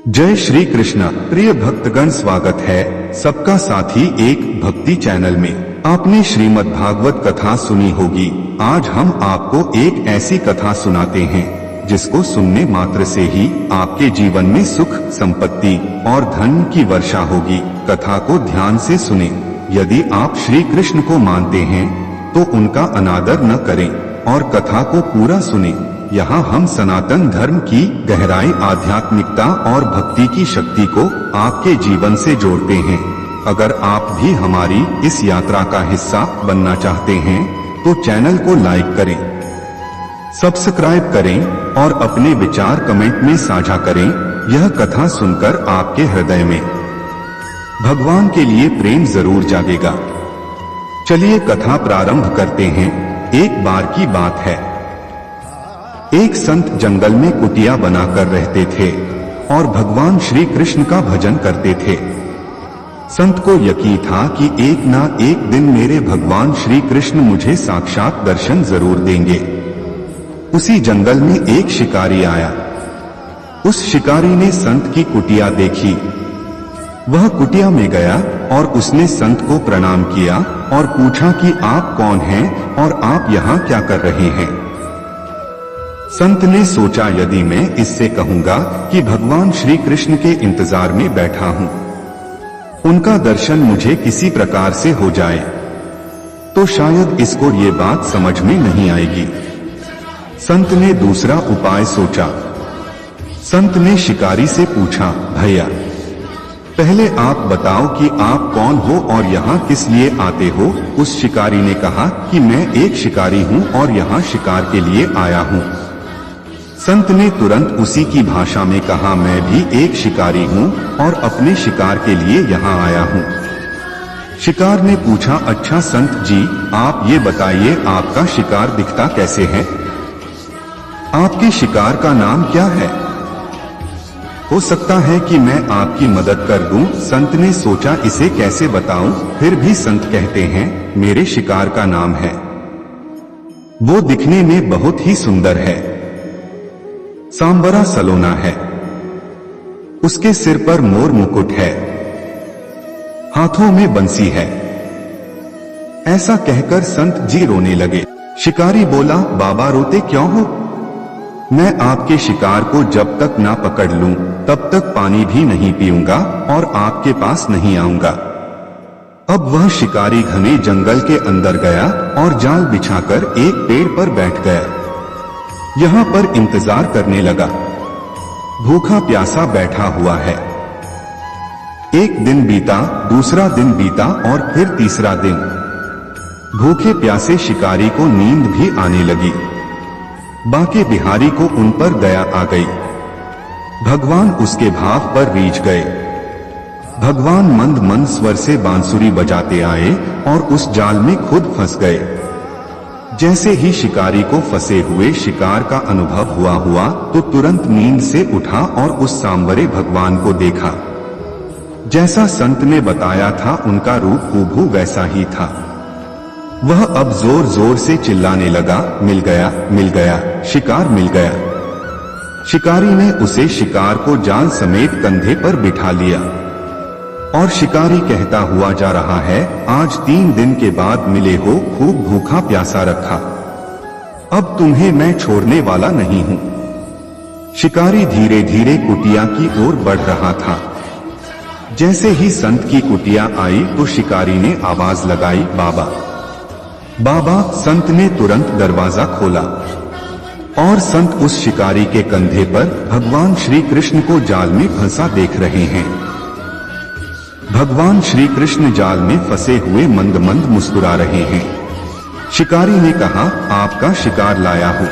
जय श्री कृष्ण। प्रिय भक्तगण, स्वागत है सबका साथी एक भक्ति चैनल में। आपने श्रीमद् भागवत कथा सुनी होगी। आज हम आपको एक ऐसी कथा सुनाते हैं जिसको सुनने मात्र से ही आपके जीवन में सुख, संपत्ति और धन की वर्षा होगी। कथा को ध्यान से सुने। यदि आप श्री कृष्ण को मानते हैं तो उनका अनादर न करें और कथा को पूरा सुने। यहाँ हम सनातन धर्म की गहराई, आध्यात्मिकता और भक्ति की शक्ति को आपके जीवन से जोड़ते हैं। अगर आप भी हमारी इस यात्रा का हिस्सा बनना चाहते हैं तो चैनल को लाइक करें, सब्सक्राइब करें और अपने विचार कमेंट में साझा करें। यह कथा सुनकर आपके हृदय में भगवान के लिए प्रेम जरूर जागेगा। चलिए कथा प्रारंभ करते हैं। एक बार की बात है, एक संत जंगल में कुटिया बनाकर रहते थे और भगवान श्री कृष्ण का भजन करते थे। संत को यकीन था कि एक ना एक दिन मेरे भगवान श्री कृष्ण मुझे साक्षात दर्शन जरूर देंगे। उसी जंगल में एक शिकारी आया। उस शिकारी ने संत की कुटिया देखी। वह कुटिया में गया और उसने संत को प्रणाम किया और पूछा कि आप कौन हैं और आप यहाँ क्या कर रहे हैं। संत ने सोचा, यदि मैं इससे कहूंगा कि भगवान श्री कृष्ण के इंतजार में बैठा हूं, उनका दर्शन मुझे किसी प्रकार से हो जाए तो शायद इसको ये बात समझ में नहीं आएगी। संत ने दूसरा उपाय सोचा। संत ने शिकारी से पूछा, भैया पहले आप बताओ कि आप कौन हो और यहाँ किस लिए आते हो। उस शिकारी ने कहा कि मैं एक शिकारी हूँ और यहाँ शिकार के लिए आया हूँ। संत ने तुरंत उसी की भाषा में कहा, मैं भी एक शिकारी हूँ और अपने शिकार के लिए यहाँ आया हूँ। शिकार ने पूछा, अच्छा संत जी, आप ये बताइए आपका शिकार दिखता कैसे है? आपके शिकार का नाम क्या है? हो सकता है कि मैं आपकी मदद कर दूं। संत ने सोचा, इसे कैसे बताऊं? फिर भी संत कहते हैं, मेरे शिकार का नाम है। वो दिखने में बहुत ही सुंदर है, सांवरा सलोना है। उसके सिर पर मोर मुकुट है, हाथों में बंसी है। ऐसा कहकर संत जी रोने लगे। शिकारी बोला, बाबा रोते क्यों हो? मैं आपके शिकार को जब तक ना पकड़ लूं तब तक पानी भी नहीं पीऊंगा और आपके पास नहीं आऊंगा। अब वह शिकारी घने जंगल के अंदर गया और जाल बिछाकर एक पेड़ पर बैठ गया। यहाँ पर इंतजार करने लगा। भूखा प्यासा बैठा हुआ है। एक दिन बीता, दूसरा दिन बीता और फिर तीसरा दिन। भूखे प्यासे शिकारी को नींद भी आने लगी। बाके बिहारी को उन पर दया आ गई। भगवान उसके भाव पर रीझ गए। भगवान मंद मंद स्वर से बांसुरी बजाते आए और उस जाल में खुद फंस गए। जैसे ही शिकारी को फंसे हुए शिकार का अनुभव हुआ तो तुरंत नींद से उठा और उस सांवरे भगवान को देखा। जैसा संत ने बताया था, उनका रूप हूबहू वैसा ही था। वह अब जोर जोर से चिल्लाने लगा, मिल गया, मिल गया, शिकार मिल गया। शिकारी ने उसे शिकार को जाल समेत कंधे पर बिठा लिया और शिकारी कहता हुआ जा रहा है, आज 3 दिन के बाद मिले हो, खूब भूखा प्यासा रखा। अब तुम्हें मैं छोड़ने वाला नहीं हूं। शिकारी धीरे धीरे कुटिया की ओर बढ़ रहा था। जैसे ही संत की कुटिया आई तो शिकारी ने आवाज लगाई, बाबा बाबा। संत ने तुरंत दरवाजा खोला और संत उस शिकारी के कंधे पर भगवान श्री कृष्ण को जाल में फंसा देख रहे हैं। भगवान श्री कृष्ण जाल में फंसे हुए मंद मंद मुस्कुरा रहे हैं। शिकारी ने कहा, आपका शिकार लाया हूं,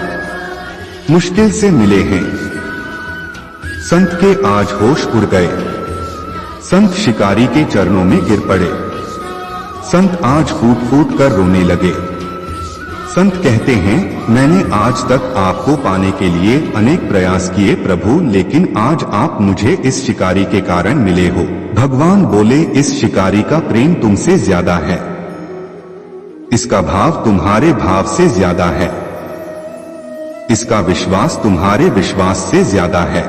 मुश्किल से मिले हैं। संत के आज होश उड़ गए। संत शिकारी के चरणों में गिर पड़े। संत आज फूट फूट कर रोने लगे। संत कहते हैं, मैंने आज तक आपको पाने के लिए अनेक प्रयास किए प्रभु, लेकिन आज आप मुझे इस शिकारी के कारण मिले हो। भगवान बोले, इस शिकारी का प्रेम तुमसे ज्यादा है, इसका भाव तुम्हारे भाव से ज्यादा है, इसका विश्वास तुम्हारे विश्वास से ज्यादा है।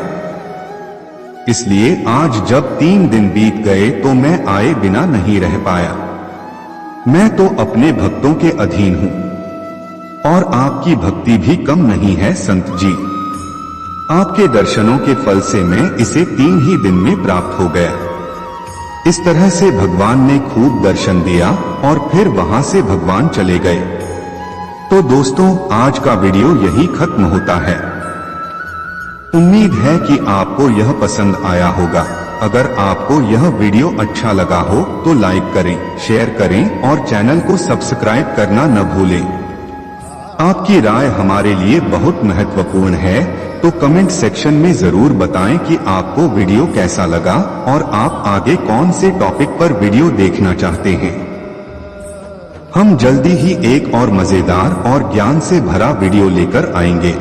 इसलिए आज जब 3 दिन बीत गए तो मैं आए बिना नहीं रह पाया। मैं तो अपने भक्तों के अधीन हूँ और आपकी भक्ति भी कम नहीं है संत जी। आपके दर्शनों के फल से मैं इसे 3 ही दिन में प्राप्त हो गया। इस तरह से भगवान ने खूब दर्शन दिया और फिर वहां से भगवान चले गए। तो दोस्तों, आज का वीडियो यही खत्म होता है। उम्मीद है कि आपको यह पसंद आया होगा। अगर आपको यह वीडियो अच्छा लगा हो तो लाइक करें, शेयर करें और चैनल को सब्सक्राइब करना न भूलें। आपकी राय हमारे लिए बहुत महत्वपूर्ण है, तो कमेंट सेक्शन में जरूर बताएं कि आपको वीडियो कैसा लगा और आप आगे कौन से टॉपिक पर वीडियो देखना चाहते हैं। हम जल्दी ही एक और मजेदार और ज्ञान से भरा वीडियो लेकर आएंगे।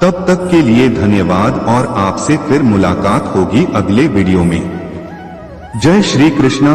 तब तक के लिए धन्यवाद और आपसे फिर मुलाकात होगी अगले वीडियो में। जय श्री कृष्ण।